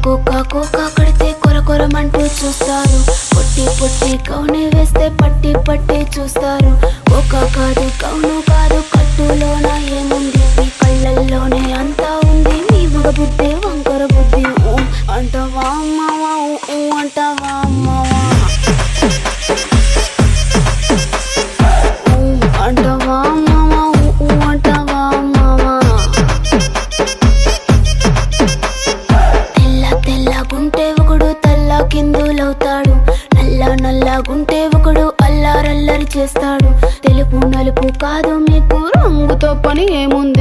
Cocoa కడితే కొర కొరమంటూ చూస్తారు. పొట్టి పొట్టి కౌని వేస్తే పట్టి పట్టి చూస్తారు. కోకా కాదు కౌను కాదు కట్టులోన ఏముంది, మీ కళ్ళల్లోనే అంతా ఉంది. మీ మగ బుద్ధి వంకర బుద్ధి. అంటవా అమ్మవా అంటవా అమ్మవా అంటవా అమ్మవా అంటవా అమ్మవా. తెల్లగుంటే ఒకడు తల్ల కిందులవుతాడు, నల్లగుంటే ఒకడు అల్లారల్లరి చేస్తాడు. తెలుపు నలుపు కాదు మీకు రంగుతో పని ఏముంది.